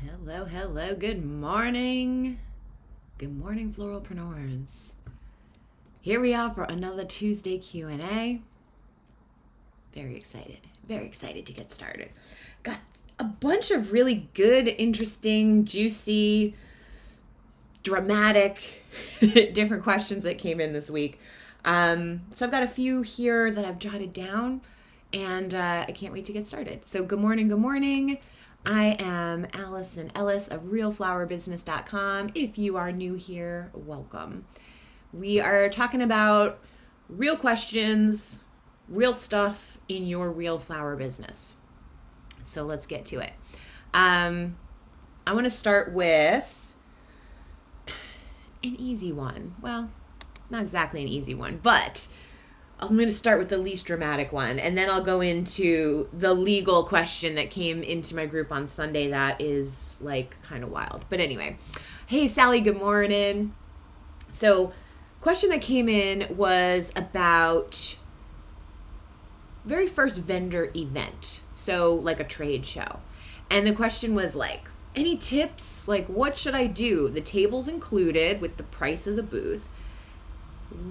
Hello, hello, good morning. Good morning, floralpreneurs. Here we are for another Tuesday Q&A. Very excited to get started. Got a bunch of really good, interesting, juicy, dramatic, different questions that came in this week. So I've got a few here that I've jotted down, and I can't wait to get started. So good morning. I am Alison Ellis of realflowerbusiness.com. If you are new here, welcome. We are talking about real questions, real stuff in your real flower business. So let's get to it. I want to start with an easy one. Well, not exactly an easy one, but I'm going to start with the least dramatic one, and then I'll go into the legal question that came into my group on Sunday that is like kind of wild. But anyway, hey Sally, good morning. So question that came in was about very first vendor event, so like a trade show. And the question was like, any tips? Like, what should I do? The table's included with the price of the booth.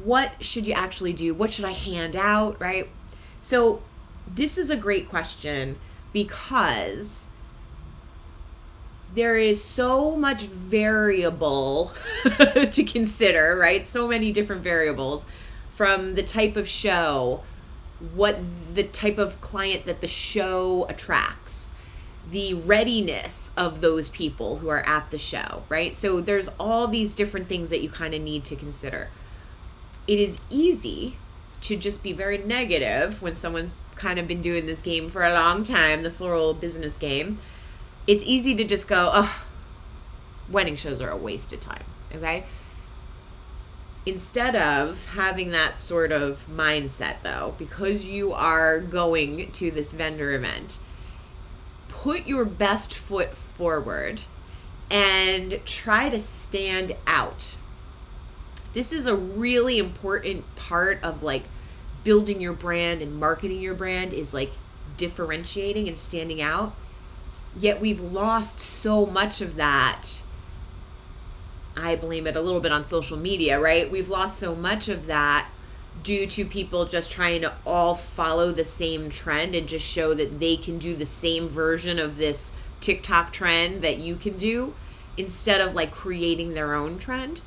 What should you actually do? What should I hand out, right? So this is a great question because there is so much variable to consider, right? So many different variables, from the type of show, what the type of client that the show attracts, the readiness of those people who are at the show, right? So there's all these different things that you kind of need to consider. It is easy to just be very negative when someone's kind of been doing this game for a long time, the floral business game. It's easy to just go, oh, wedding shows are a waste of time, okay? Instead of having that sort of mindset, though, because you are going to this vendor event, put your best foot forward and try to stand out. This is a really important part of like building your brand and marketing your brand, is like differentiating and standing out. Yet we've lost so much of that. I blame it a little bit on social media, right? We've lost so much of that due to people just trying to all follow the same trend and just show that they can do the same version of this TikTok trend that you can do, instead of like creating their own trend.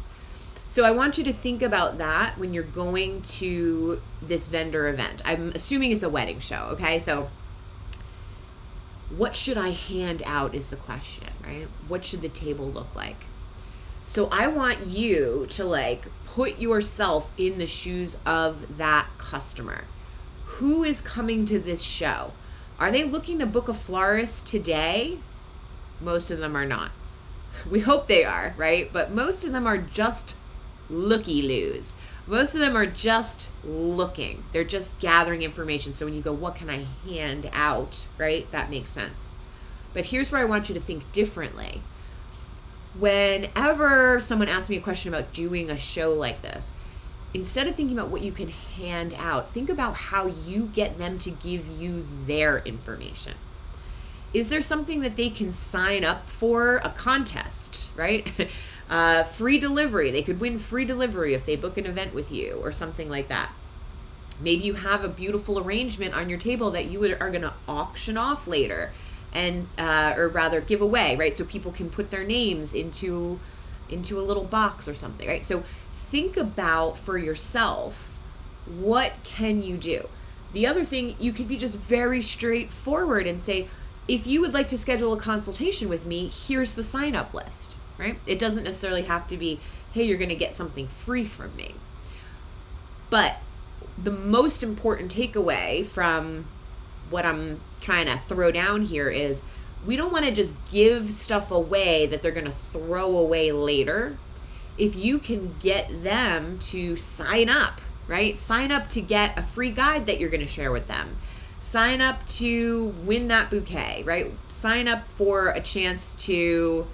So I want you to think about that when you're going to this vendor event. I'm assuming it's a wedding show, okay? So what should I hand out is the question, right? What should the table look like? So I want you to like put yourself in the shoes of that customer. Who is coming to this show? Are they looking to book a florist today? Most of them are not. We hope they are, right? But most of them are just looky-loos. Most of them are just looking. They're just gathering information. So when you go, what can I hand out, right? That makes sense. But here's where I want you to think differently. Whenever someone asks me a question about doing a show like this, instead of thinking about what you can hand out, think about how you get them to give you their information. Is there something that they can sign up for? A contest, right? Free delivery. They could win free delivery if they book an event with you or something like that. Maybe you have a beautiful arrangement on your table that you are going to auction off later, and or rather give away, right? So people can put their names into a little box or something, right? So think about for yourself, what can you do? The other thing, you could be just very straightforward and say, if you would like to schedule a consultation with me, here's the sign-up list, right? It doesn't necessarily have to be, hey, you're going to get something free from me. But the most important takeaway from what I'm trying to throw down here is, we don't want to just give stuff away that they're going to throw away later. If you can get them to sign up, right? Sign up to get a free guide that you're going to share with them. Sign up to win that bouquet, right? Sign up for a chance to,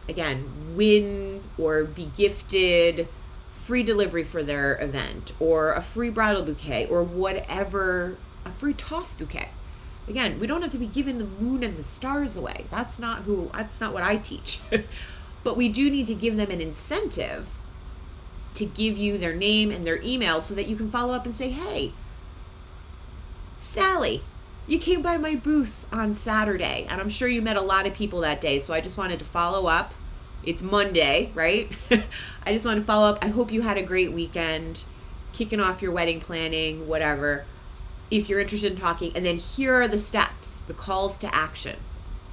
again, win or be gifted free delivery for their event, or a free bridal bouquet, or whatever, a free toss bouquet. Again, we don't have to be giving the moon and the stars away. That's not what I teach. But we do need to give them an incentive to give you their name and their email so that you can follow up and say, hey, Sally, you came by my booth on Saturday, and I'm sure you met a lot of people that day, so I just wanted to follow up. It's Monday, right? I just wanted to follow up. I hope you had a great weekend, kicking off your wedding planning, whatever. If you're interested in talking, and then here are the steps, the calls to action.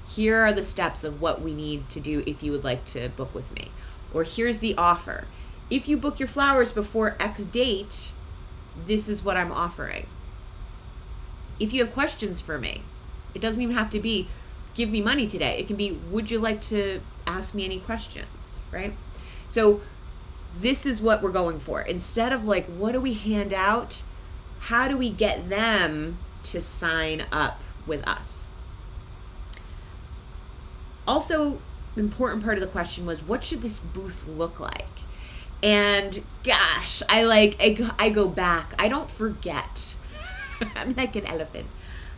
Here are the steps of what we need to do if you would like to book with me. Or here's the offer. If you book your flowers before X date, this is what I'm offering. If you have questions for me, it doesn't even have to be, give me money today. It can be, would you like to ask me any questions, right? So this is what we're going for. Instead of like, what do we hand out? How do we get them to sign up with us? Also, important part of the question was, what should this booth look like? And gosh, I go back. I don't forget. I'm like an elephant.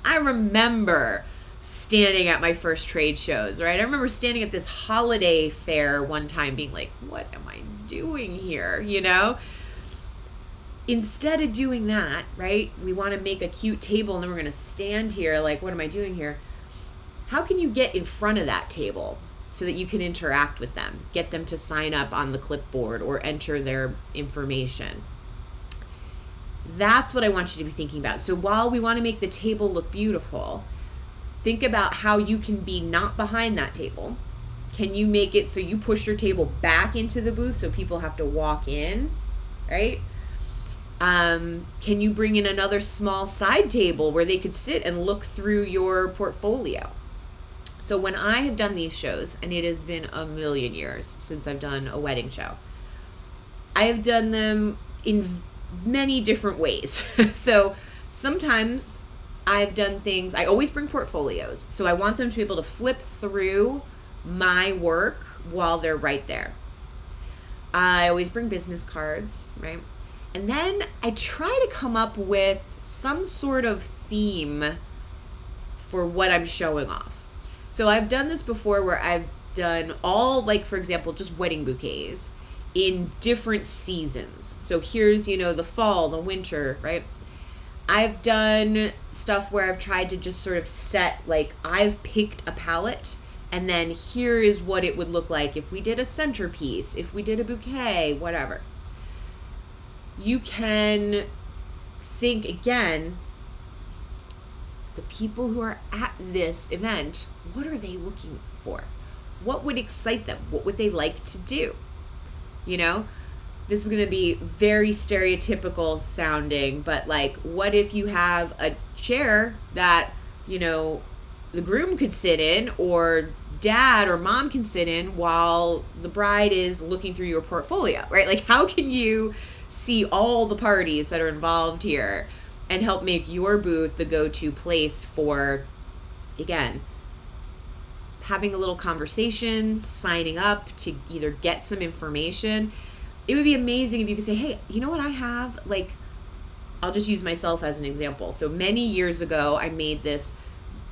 I remember standing at my first trade shows, right? I remember standing at this holiday fair one time being like, what am I doing here? You know? Instead of doing that, right? We want to make a cute table and then we're going to stand here like, what am I doing here? How can you get in front of that table so that you can interact with them, get them to sign up on the clipboard or enter their information? That's what I want you to be thinking about. So while we want to make the table look beautiful, think about how you can be not behind that table. Can you make it so you push your table back into the booth so people have to walk in, right? Can you bring in another small side table where they could sit and look through your portfolio? So when I have done these shows, and it has been a million years since I've done a wedding show, I have done them in many different ways. So sometimes I've done things, I always bring portfolios. So I want them to be able to flip through my work while they're right there. I always bring business cards, right? And then I try to come up with some sort of theme for what I'm showing off. So I've done this before where I've done all, like, for example, just wedding bouquets in different seasons. So here's, the fall, the winter, right? I've done stuff where I've tried to just sort of set, like, I've picked a palette, and then here is what it would look like if we did a centerpiece, if we did a bouquet, whatever. You can think again, the people who are at this event, what are they looking for? What would excite them? What would they like to do? This is going to be very stereotypical sounding, but like, what if you have a chair that, the groom could sit in, or dad or mom can sit in while the bride is looking through your portfolio, right? Like, how can you see all the parties that are involved here and help make your booth the go-to place for, again, having a little conversation, signing up to either get some information. It would be amazing if you could say, hey, you know what I have? Like, I'll just use myself as an example. So many years ago, I made this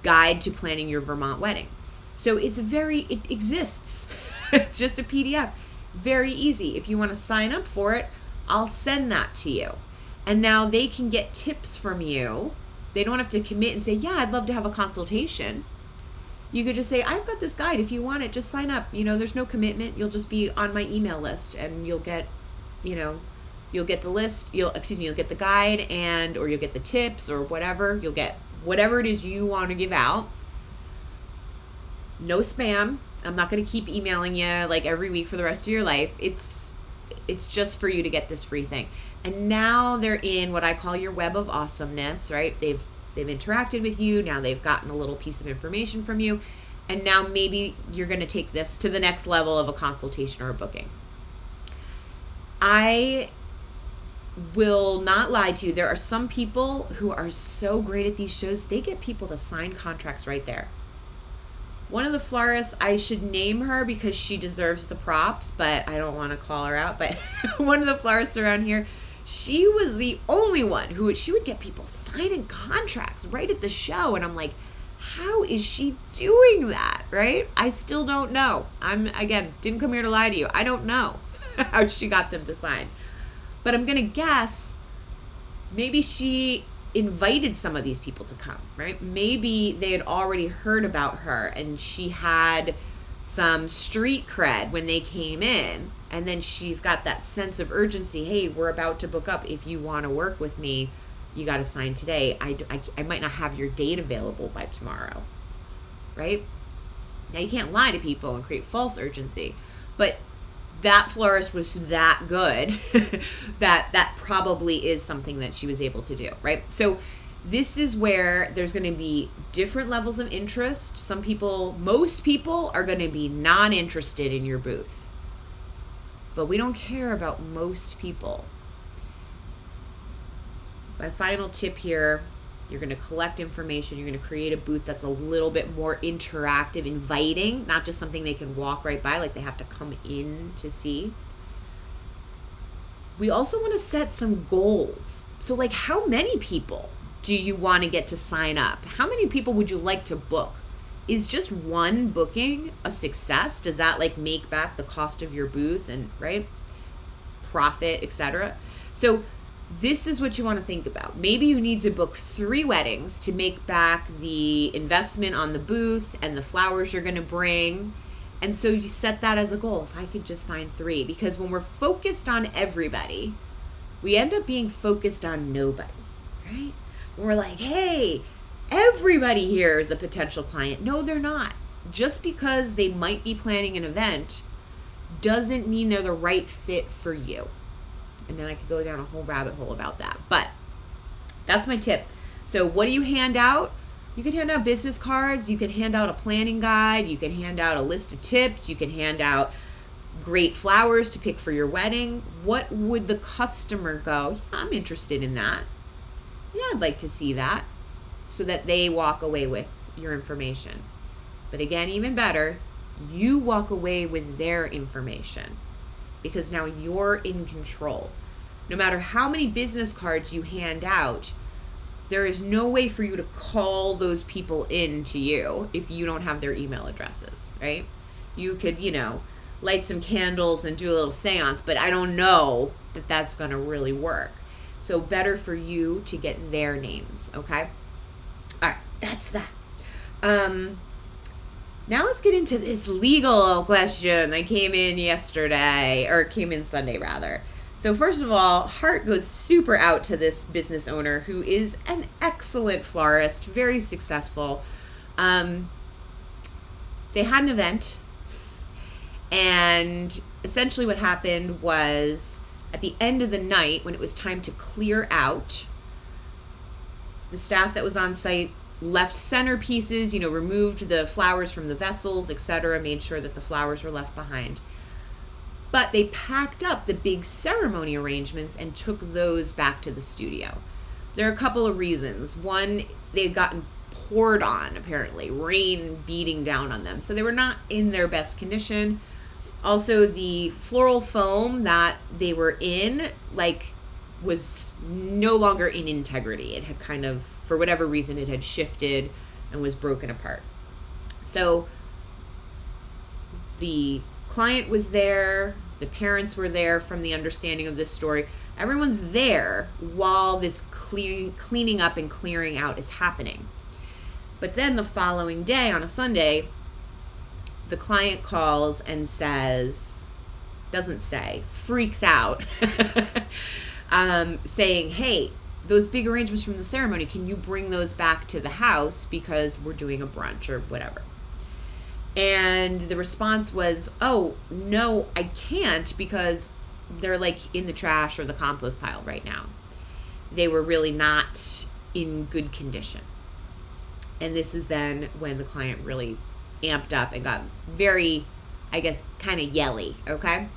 guide to planning your Vermont wedding. So it exists. It's just a PDF. Very easy. If you want to sign up for it, I'll send that to you. And now they can get tips from you. They don't have to commit and say, yeah, I'd love to have a consultation. You could just say, I've got this guide. If you want it, just sign up. There's no commitment. You'll just be on my email list, and you'll get, you'll get the list. You'll get the guide, or you'll get the tips or whatever. You'll get whatever it is you want to give out. No spam. I'm not going to keep emailing you like every week for the rest of your life. It's just for you to get this free thing. And now they're in what I call your web of awesomeness, right? They've interacted with you. Now they've gotten a little piece of information from you. And now maybe you're going to take this to the next level of a consultation or a booking. I will not lie to you. There are some people who are so great at these shows, they get people to sign contracts right there. One of the florists, I should name her because she deserves the props, but I don't want to call her out. But one of the florists around here, she was the only one she would get people signing contracts right at the show. And I'm like, how is she doing that, right? I still don't know. Didn't come here to lie to you. I don't know how she got them to sign. But I'm going to guess maybe she invited some of these people to come, right? Maybe they had already heard about her and she had some street cred when they came in. And then she's got that sense of urgency. Hey, we're about to book up. If you want to work with me, you got to sign today. I might not have your date available by tomorrow, right? Now, you can't lie to people and create false urgency, but that florist was that good that probably is something that she was able to do, right? So this is where there's going to be different levels of interest. Most people are going to be non-interested in your booth. But we don't care about most people. My final tip here, you're going to collect information. You're going to create a booth that's a little bit more interactive, inviting, not just something they can walk right by, like they have to come in to see. We also want to set some goals. So like, how many people do you want to get to sign up? How many people would you like to book? Is just one booking a success? Does that like make back the cost of your booth and right? Profit, etc.? So this is what you want to think about. Maybe you need to book 3 weddings to make back the investment on the booth and the flowers you're going to bring. And so you set that as a goal. If I could just find 3, because when we're focused on everybody, we end up being focused on nobody, right? When we're like, hey, everybody here is a potential client. No, they're not. Just because they might be planning an event doesn't mean they're the right fit for you. And then I could go down a whole rabbit hole about that. But that's my tip. So what do you hand out? You can hand out business cards. You can hand out a planning guide. You can hand out a list of tips. You can hand out great flowers to pick for your wedding. What would the customer go, yeah, I'm interested in that. Yeah, I'd like to see that. So that they walk away with your information. But again, even better, you walk away with their information, because now you're in control. No matter how many business cards you hand out, there is no way for you to call those people in to you if you don't have their email addresses, right? You could, light some candles and do a little seance, but I don't know that that's going to really work. So better for you to get their names, okay? All right, that's that. Now let's get into this legal question that came in Sunday rather. So first of all, heart goes super out to this business owner who is an excellent florist, very successful. They had an event, and essentially what happened was at the end of the night, when it was time to clear out, the staff that was on site left centerpieces, removed the flowers from the vessels, etc., made sure that the flowers were left behind. But they packed up the big ceremony arrangements and took those back to the studio. There are a couple of reasons. One, they had gotten poured on, apparently, rain beating down on them. So they were not in their best condition. Also, the floral foam that they were in, was no longer in integrity. It had kind of, for whatever reason, it had shifted and was broken apart. So the client was there, the parents were there from the understanding of this story. Everyone's there while this cleaning up and clearing out is happening. But then the following day, on a Sunday, the client calls and freaks out, saying, hey, those big arrangements from the ceremony, can you bring those back to the house because we're doing a brunch or whatever? And the response was, oh, no, I can't, because they're in the trash or the compost pile right now. They were really not in good condition. And this is then when the client really amped up and got very, kind of yelly, okay?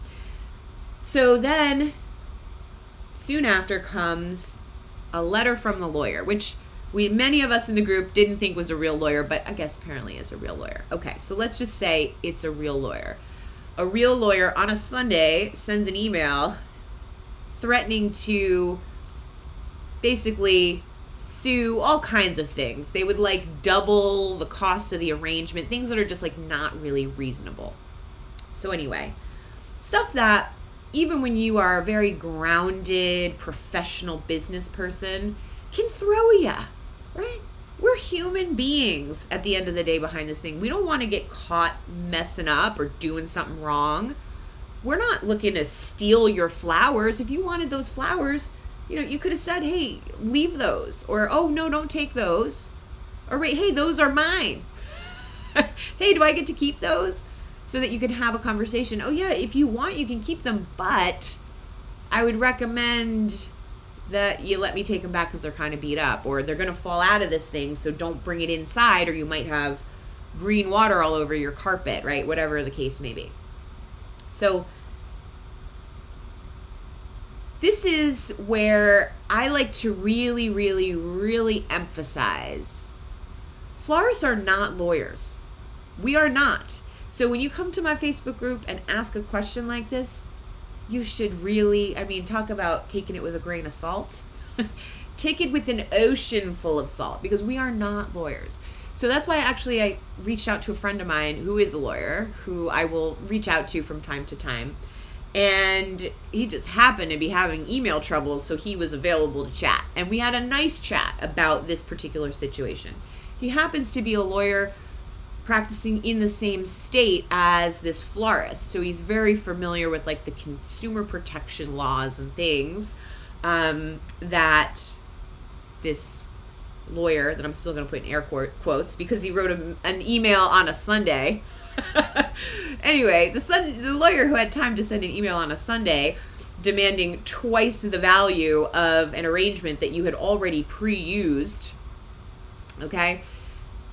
So then soon after comes a letter from the lawyer, which many of us in the group didn't think was a real lawyer, but I guess apparently is a real lawyer. Okay, so let's just say it's a real lawyer. A real lawyer on a Sunday sends an email threatening to basically sue all kinds of things. They would like double the cost of the arrangement, things that are just like not really reasonable. So anyway, stuff that even when you are a very grounded professional business person can throw you, right? We're human beings at the end of the day behind this thing. We don't want to get caught messing up or doing something wrong. We're not looking to steal your flowers. If you wanted those flowers, you could have said, hey, leave those. Or, oh, no, don't take those. Or, wait, hey, those are mine. Hey, do I get to keep those? So that you can have a conversation. Oh, yeah, if you want, you can keep them. But I would recommend that you let me take them back because they're kind of beat up. Or they're going to fall out of this thing, so don't bring it inside. Or you might have green water all over your carpet, right? Whatever the case may be. So this is where I like to really, really, really emphasize florists are not lawyers. We are not. So when you come to my Facebook group and ask a question like this, you should really, talk about taking it with a grain of salt. Take it with an ocean full of salt, because we are not lawyers. So that's why I reached out to a friend of mine who is a lawyer, who I will reach out to from time to time. And he just happened to be having email troubles, so he was available to chat. And we had a nice chat about this particular situation. He happens to be a lawyer practicing in the same state as this florist. So he's very familiar with like the consumer protection laws and things that this lawyer, that I'm still going to put in air quotes because he wrote an email on a Sunday. Anyway, the lawyer who had time to send an email on a Sunday demanding twice the value of an arrangement that you had already pre-used, okay?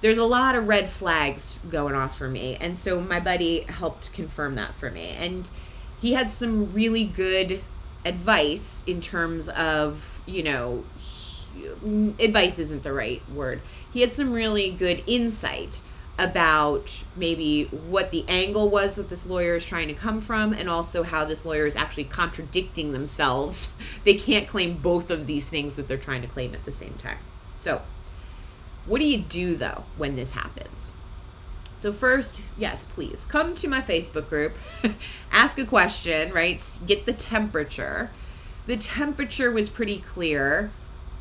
There's a lot of red flags going off for me. And so my buddy helped confirm that for me. And he had some really good advice in terms of, advice isn't the right word. He had some really good insight about maybe what the angle was that this lawyer is trying to come from, and also how this lawyer is actually contradicting themselves. They can't claim both of these things that they're trying to claim at the same time. So what do you do, though, when this happens? So first, yes, please come to my Facebook group, ask a question, right? Get the temperature. The temperature was pretty clear.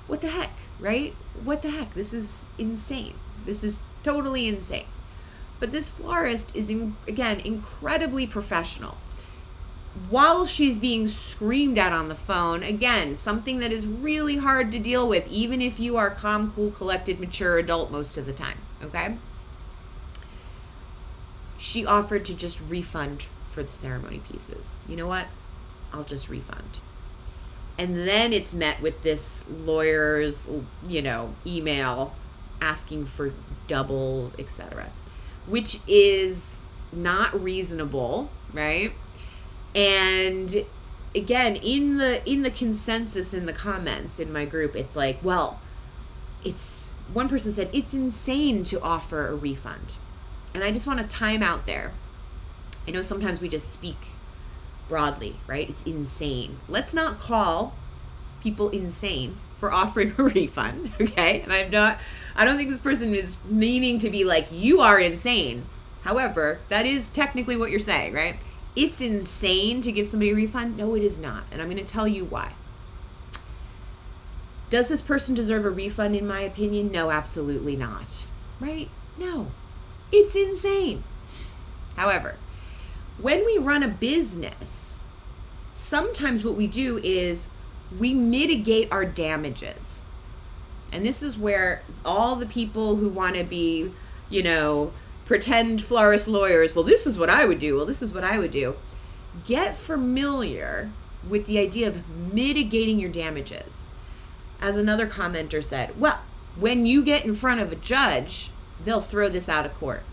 What the heck, right? What the heck? This is insane. This is totally insane. But this florist is, again, incredibly professional. While she's being screamed at on the phone, again, something that is really hard to deal with, even if you are calm, cool, collected, mature adult most of the time, okay? She offered to just refund for the ceremony pieces. You know what? I'll just refund. And then it's met with this lawyer's, email asking for double, etc., which is not reasonable, right? And again, in the consensus in the comments in my group, it's like, well, one person said it's insane to offer a refund. And I just want to time out there. I know sometimes we just speak broadly, right? It's insane. Let's not call people insane for offering a refund, okay? And I don't think this person is meaning to be like, you are insane. However, that is technically what you're saying, right? It's insane to give somebody a refund. No, it is not. And I'm going to tell you why. Does this person deserve a refund, in my opinion? No, absolutely not. Right? No. It's insane. However, when we run a business, sometimes what we do is we mitigate our damages. And this is where all the people who want to be, pretend florist lawyers, well, this is what I would do. Well, this is what I would do. Get familiar with the idea of mitigating your damages. As another commenter said, well, when you get in front of a judge, they'll throw this out of court.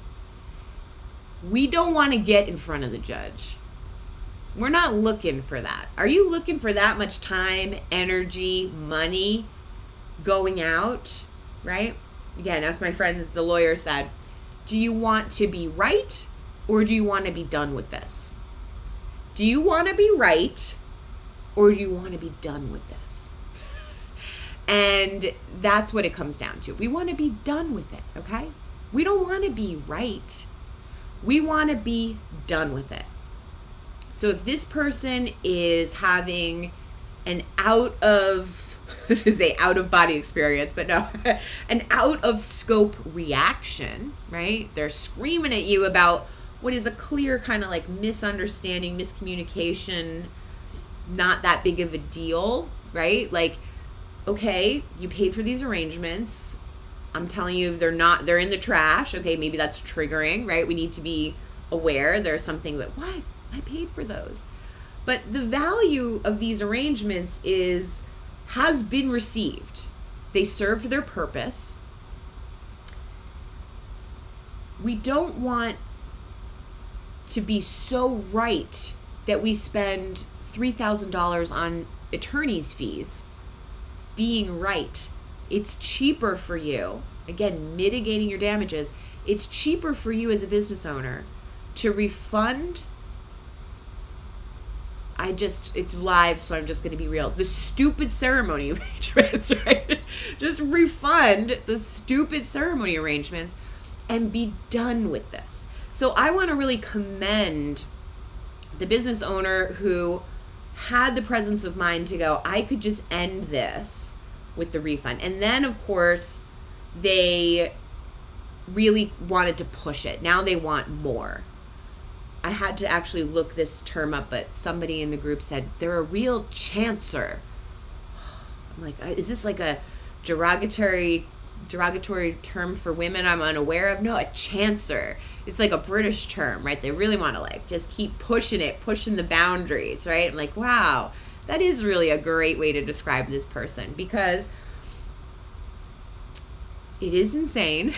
We don't want to get in front of the judge. We're not looking for that. Are you looking for that much time, energy, money going out, right? Again, as my friend, the lawyer, said, do you want to be right, or do you want to be done with this? Do you want to be right, or do you want to be done with this? And that's what it comes down to. We want to be done with it, okay? We don't want to be right. We want to be done with it. So if this person is having an this is a out of body experience, but no, an out of scope reaction, right? They're screaming at you about what is a clear kind of like misunderstanding, miscommunication, not that big of a deal, right? Like, okay, you paid for these arrangements. I'm telling you, they're in the trash. Okay, maybe that's triggering, right? We need to be aware there's something that, what? I paid for those. But the value of these arrangements has been received. They served their purpose. We don't want to be so right that we spend $3,000 on attorney's fees being right. It's cheaper for you, again, mitigating your damages. It's cheaper for you as a business owner to refund. It's live, so I'm just going to be real. The stupid ceremony arrangements, right? Just refund the stupid ceremony arrangements and be done with this. So I want to really commend the business owner who had the presence of mind to go, I could just end this with the refund. And then, of course, they really wanted to push it. Now they want more. I had to actually look this term up, but somebody in the group said they're a real chancer. I'm like, is this like a derogatory term for women I'm unaware of? No, a chancer. It's like a British term, right? They really want to like just keep pushing the boundaries, right? I'm like, wow, that is really a great way to describe this person, because it is insane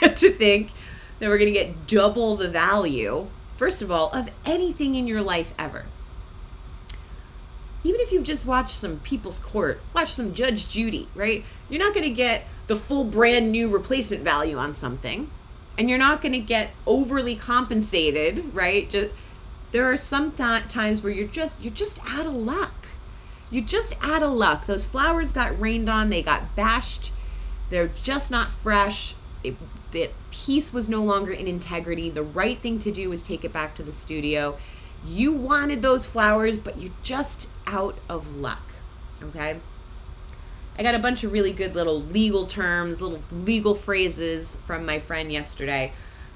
to think that we're going to get double the value, first of all, of anything in your life ever. Even if you've just watched some People's Court, watched some Judge Judy, right? You're not going to get the full brand new replacement value on something, and you're not going to get overly compensated, right? There are some times where you're just out of luck. You're just out of luck. Those flowers got rained on, they got bashed, they're just not fresh. The piece was no longer in integrity. The right thing to do was take it back to the studio. You wanted those flowers, but you're just out of luck, okay? I got a bunch of really good little legal terms, little legal phrases from my friend yesterday.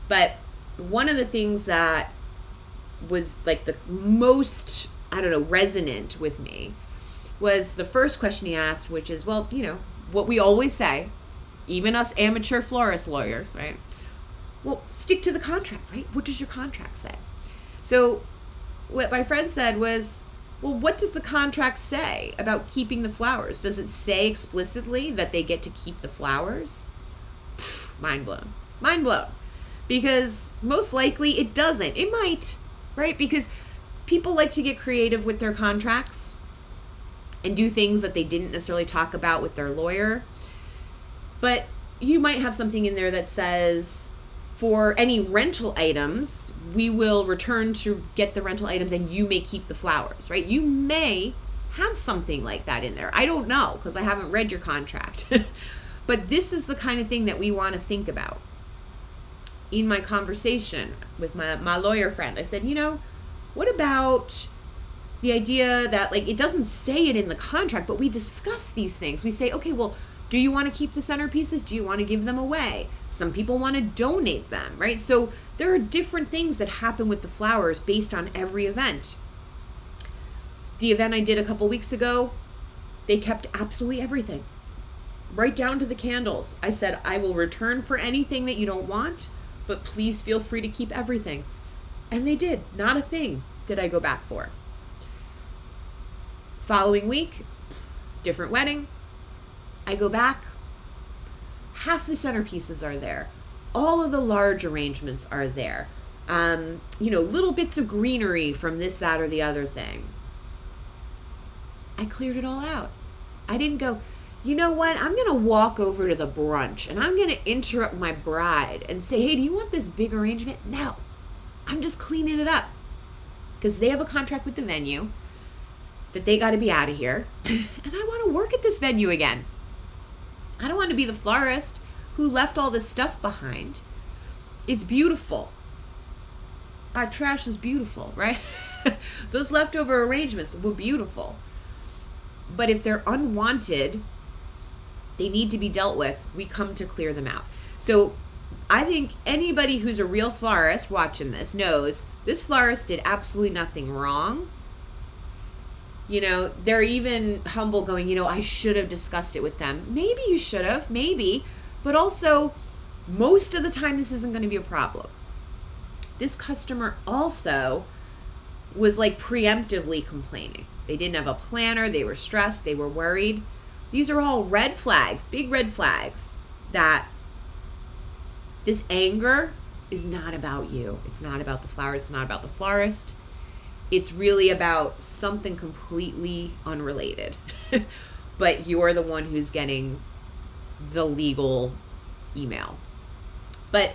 But one of the things that was like the most, resonant with me was the first question he asked, which is, well, what we always say, even us amateur florist lawyers, right? Well, stick to the contract, right? What does your contract say? So what my friend said was, well, what does the contract say about keeping the flowers? Does it say explicitly that they get to keep the flowers? Mind blown. Because most likely it doesn't. It might, right? Because people like to get creative with their contracts and do things that they didn't necessarily talk about with their lawyer. But you might have something in there that says, for any rental items, we will return to get the rental items and you may keep the flowers, right? You may have something like that in there. I don't know, because I haven't read your contract. But this is the kind of thing that we want to think about. In my conversation with my lawyer friend, I said, what about the idea that, like, it doesn't say it in the contract, but we discuss these things. We say, okay, well, do you want to keep the centerpieces? Do you want to give them away? Some people want to donate them, right? So there are different things that happen with the flowers based on every event. The event I did a couple weeks ago, they kept absolutely everything, right down to the candles. I said, I will return for anything that you don't want, but please feel free to keep everything. And they did. Not a thing did I go back for. Following week, different wedding. I go back, half the centerpieces are there. All of the large arrangements are there. Little bits of greenery from this, that, or the other thing. I cleared it all out. I didn't go, you know what, I'm going to walk over to the brunch and I'm going to interrupt my bride and say, hey, do you want this big arrangement? No, I'm just cleaning it up. Because they have a contract with the venue. that they got to be out of here and I want to work at this venue again. I don't want to be the florist who left all this stuff behind. It's beautiful. Our trash is beautiful, right? Those leftover arrangements were beautiful. But if they're unwanted, they need to be dealt with. We come to clear them out. So I think anybody who's a real florist watching this knows this florist did absolutely nothing wrong. You know, they're even humble going, you know, I should have discussed it with them. Maybe you should have, maybe. But also, most of the time, this isn't going to be a problem. This customer also was like preemptively complaining. They didn't have a planner. They were stressed. They were worried. These are all red flags, big red flags, that this anger is not about you. It's not about the flowers. It's not about the florist. It's really about something completely unrelated. But you're the one who's getting the legal email. But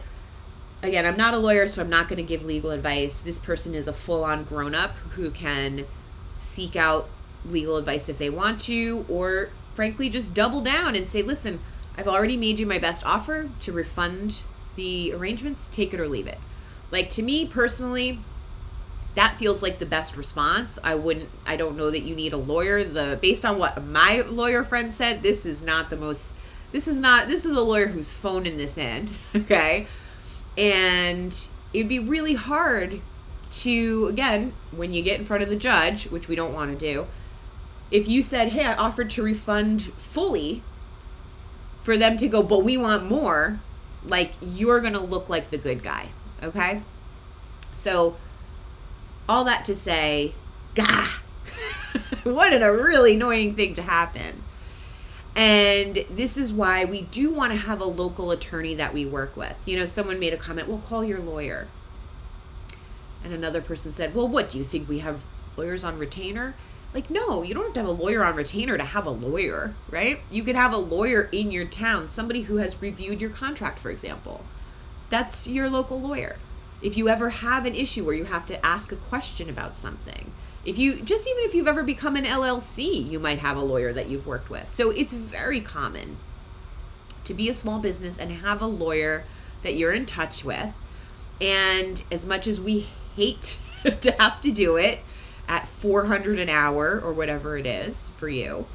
again, I'm not a lawyer, so I'm not going to give legal advice. This person is a full-on grown-up who can seek out legal advice if they want to, or frankly just double down and say, listen, I've already made you my best offer to refund the arrangements, take it or leave it. Like, to me personally, that feels like the best response. I don't know that you need a lawyer. Based on what my lawyer friend said, this is a lawyer who's phoning this in, okay? And it'd be really hard to, again, when you get in front of the judge, which we don't want to do, if you said, hey, I offered to refund fully, for them to go, but we want more, like, you're going to look like the good guy, okay? So all that to say, gah, what a really annoying thing to happen. And this is why we do want to have a local attorney that we work with. You know, someone made a comment, well, call your lawyer. And another person said, well, what, do you think we have lawyers on retainer? Like, no, you don't have to have a lawyer on retainer to have a lawyer, right? You could have a lawyer in your town, somebody who has reviewed your contract, for example. That's your local lawyer. If you ever have an issue where you have to ask a question about something, even if you've ever become an LLC, you might have a lawyer that you've worked with. So it's very common to be a small business and have a lawyer that you're in touch with. And as much as we hate to have to do it at $400 an hour or whatever it is for you,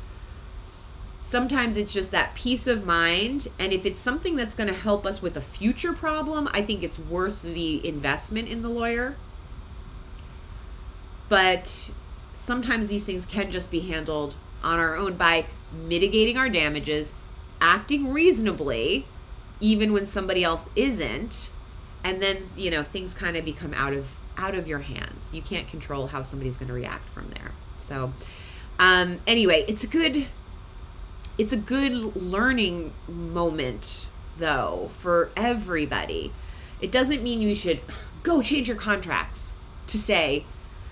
sometimes it's just that peace of mind. And if it's something that's going to help us with a future problem, I think it's worth the investment in the lawyer. But sometimes these things can just be handled on our own by mitigating our damages, acting reasonably, even when somebody else isn't. And then, you know, things kind of become out of your hands. You can't control how somebody's going to react from there. So anyway, it's a good learning moment, though, for everybody. It doesn't mean you should go change your contracts to say,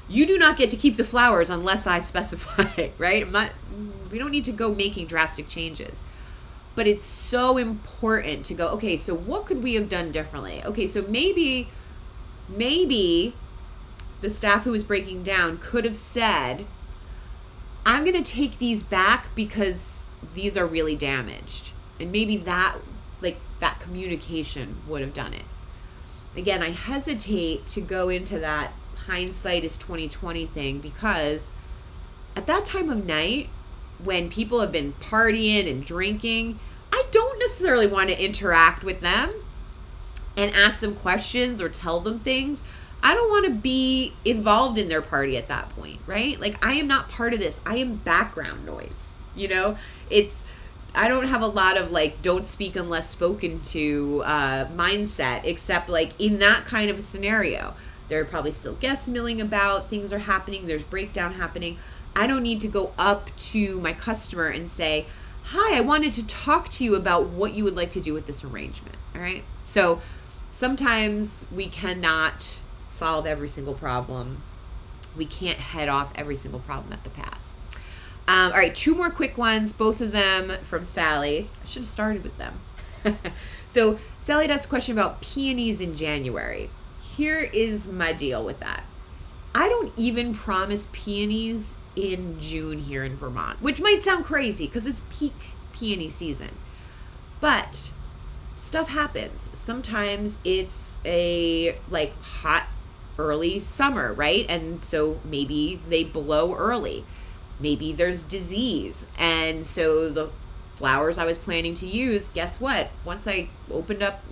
you do not get to keep the flowers unless I specify, right? We don't need to go making drastic changes. But it's so important to go, okay, so what could we have done differently? Okay, so maybe the staff who was breaking down could have said, I'm going to take these back because these are really damaged. And maybe that communication would have done it. Again, I hesitate to go into that hindsight is 2020 thing, because at that time of night when people have been partying and drinking, I don't necessarily want to interact with them and ask them questions or tell them things. I don't want to be involved in their party at that point, right? Like, I am not part of this. I am background noise, you know? I don't have a lot of don't speak unless spoken to mindset, except in that kind of a scenario. There are probably still guests milling about, things are happening, there's breakdown happening. I don't need to go up to my customer and say, hi, I wanted to talk to you about what you would like to do with this arrangement, all right? So sometimes we cannot solve every single problem. We can't head off every single problem at the pass. All right, 2 more quick ones, both of them from Sally. I should have started with them. So Sally had asked a question about peonies in January. Here is my deal with that. I don't even promise peonies in June here in Vermont, which might sound crazy because it's peak peony season. But stuff happens. Sometimes it's a like hot early summer, right? And so maybe they blow early. Maybe there's disease. And so the flowers I was planning to use, guess what? Once I opened up,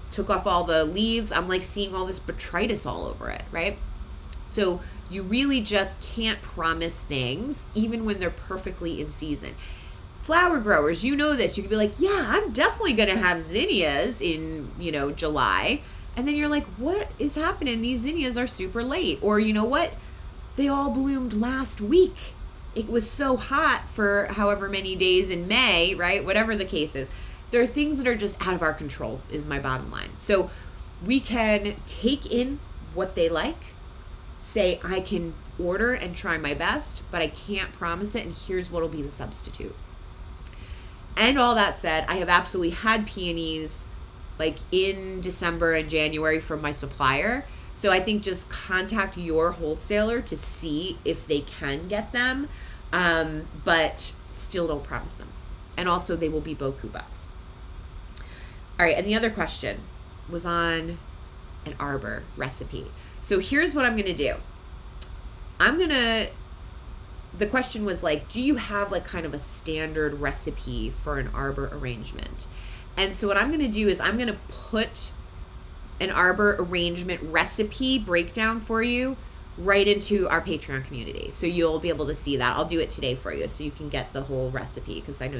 took off all the leaves, I'm like seeing all this botrytis all over it, right? So you really just can't promise things even when they're perfectly in season. Flower growers, you know this. You could be like, yeah, I'm definitely going to have zinnias in, July. And then you're like, what is happening? These zinnias are super late. Or you know what? They all bloomed last week. It was so hot for however many days in May, right? Whatever the case is. There are things that are just out of our control is my bottom line. So we can take in what they like, say I can order and try my best, but I can't promise it, and here's what'll be the substitute. And all that said, I have absolutely had peonies like in December and January from my supplier. So I think just contact your wholesaler to see if they can get them, but still don't promise them. And also they will be beaucoup bucks. All right, and the other question was on an arbor recipe. So here's what I'm going to do. The question was like, do you have like kind of a standard recipe for an arbor arrangement? And so what I'm going to do is I'm going to put an arbor arrangement recipe breakdown for you right into our Patreon community. So you'll be able to see that. I'll do it today for you so you can get the whole recipe, because I know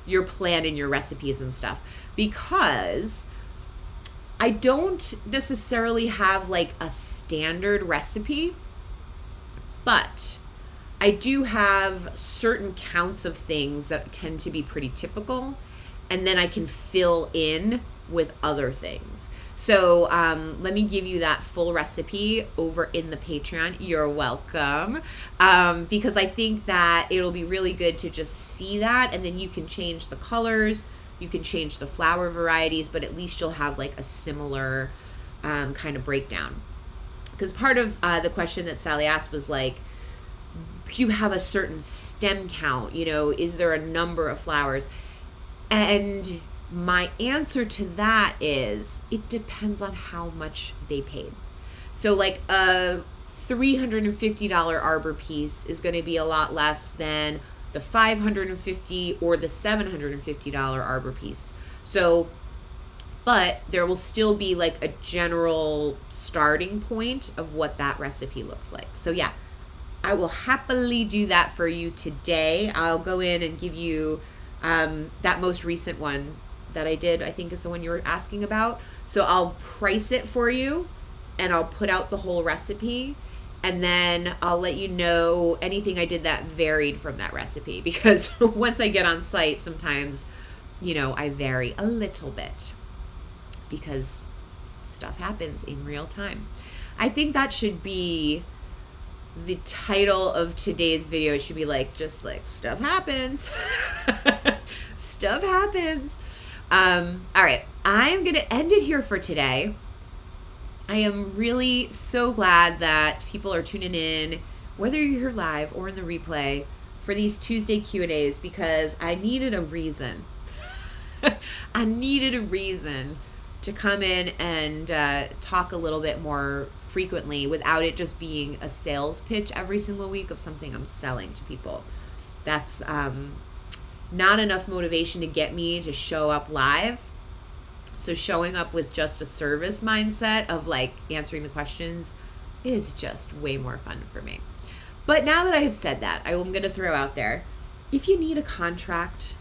you're planning your recipes and stuff. Because I don't necessarily have like a standard recipe, but I do have certain counts of things that tend to be pretty typical, and then I can fill in with other things. So let me give you that full recipe over in the Patreon. You're welcome. Because I think that it'll be really good to just see that, and then you can change the colors, you can change the flower varieties, but at least you'll have like a similar kind of breakdown. Because part of the question that Sally asked was like, do you have a certain stem count? Is there a number of flowers? And my answer to that is it depends on how much they paid. So like a $350 arbor piece is going to be a lot less than the $550 or the $750 arbor piece. So, but there will still be like a general starting point of what that recipe looks like. So yeah, I will happily do that for you today. I'll go in and give you that most recent one that I did, I think is the one you were asking about. So I'll price it for you and I'll put out the whole recipe, and then I'll let you know anything I did that varied from that recipe, because once I get on site, sometimes, I vary a little bit because stuff happens in real time. I think that should be the title of today's video. It should be like, just like, stuff happens. Stuff happens. All right, I'm going to end it here for today. I am really so glad that people are tuning in, whether you're here live or in the replay, for these Tuesday Q&As, because I needed a reason. I needed a reason to come in and talk a little bit more frequently without it just being a sales pitch every single week of something I'm selling to people. That's not enough motivation to get me to show up live. So showing up with just a service mindset of like answering the questions is just way more fun for me. But now that I have said that, I'm going to throw out there, if you need a contract,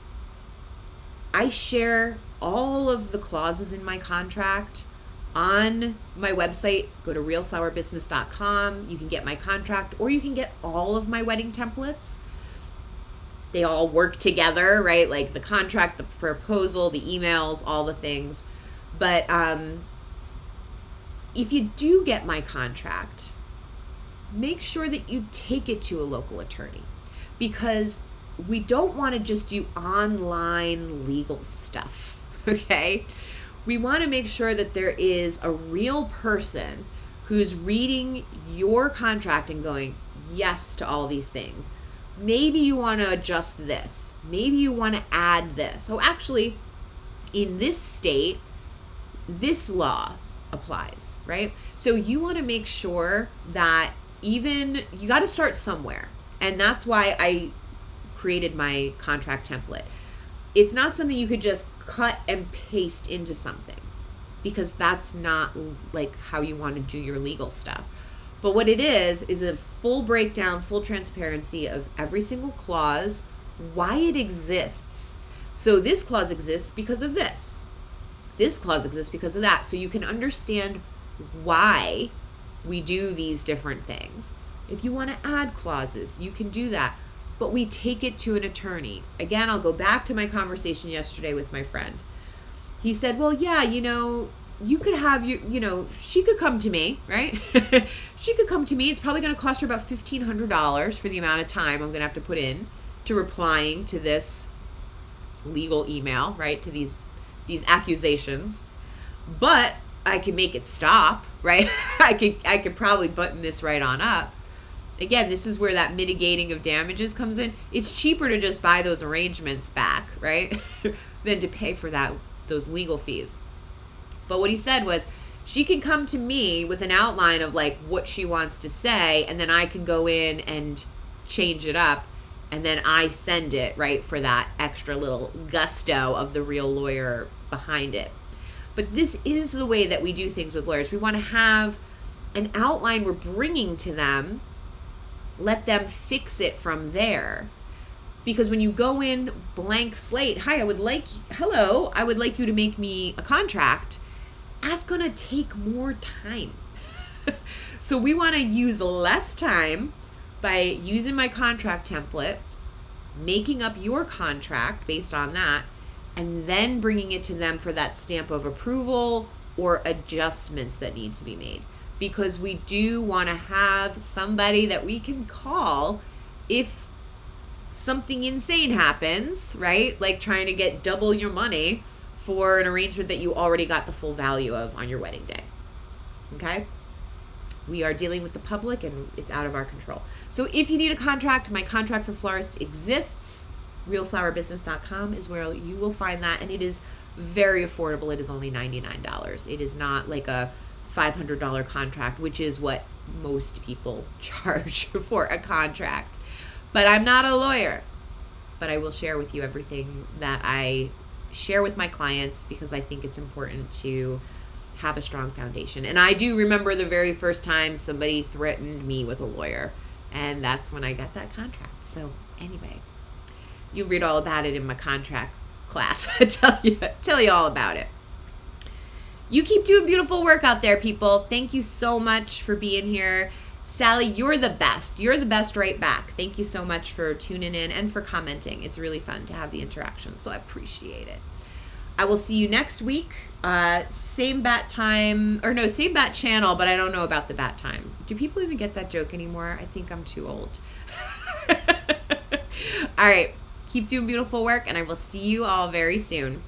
I share all of the clauses in my contract on my website. Go to realflowerbusiness.com. You can get my contract, or you can get all of my wedding templates. They all work together, right? Like the contract, the proposal, the emails, all the things. But if you do get my contract, make sure that you take it to a local attorney, because we don't want to just do online legal stuff, okay? We want to make sure that there is a real person who's reading your contract and going, yes to all these things. Maybe you want to adjust this. Maybe you want to add this. So actually, in this state, this law applies, right? So you want to make sure that you got to start somewhere. And that's why I created my contract template. It's not something you could just cut and paste into something, because that's not like how you want to do your legal stuff. But what it is a full breakdown, full transparency of every single clause, why it exists. So this clause exists because of this. This clause exists because of that. So you can understand why we do these different things. If you want to add clauses, you can do that. But we take it to an attorney. Again, I'll go back to my conversation yesterday with my friend. He said, well, yeah, you could have she could come to me, right? She could come to me. It's probably going to cost her about $1,500 for the amount of time I'm going to have to put in to replying to this legal email, right? To these accusations. But I can make it stop, right? I could probably button this right on up. Again, this is where that mitigating of damages comes in. It's cheaper to just buy those arrangements back, right? than to pay for those legal fees. But what he said was, she can come to me with an outline of like what she wants to say, and then I can go in and change it up, and then I send it, right, for that extra little gusto of the real lawyer behind it. But this is the way that we do things with lawyers. We want to have an outline we're bringing to them, let them fix it from there. Because when you go in blank slate, I would like you to make me a contract, that's going to take more time. So we want to use less time by using my contract template, making up your contract based on that, and then bringing it to them for that stamp of approval or adjustments that need to be made. Because we do want to have somebody that we can call if something insane happens, right? Like trying to get double your money for an arrangement that you already got the full value of on your wedding day. Okay? We are dealing with the public and it's out of our control. So if you need a contract, my contract for florist exists. realflowerbusiness.com is where you will find that, and it is very affordable. It is only $99. It is not like a $500 contract, which is what most people charge for a contract. But I'm not a lawyer, but I will share with you everything that I share with my clients, because I think it's important to have a strong foundation. And I do remember the very first time somebody threatened me with a lawyer, and that's when I got that contract. So anyway, you read all about it in my contract class. I tell you all about it. You keep doing beautiful work out there, people. Thank you so much for being here. Sally, you're the best. You're the best right back. Thank you so much for tuning in and for commenting. It's really fun to have the interaction, so I appreciate it. I will see you next week. Same bat time, or no, same bat channel, but I don't know about the bat time. Do people even get that joke anymore? I think I'm too old. All right. Keep doing beautiful work, and I will see you all very soon.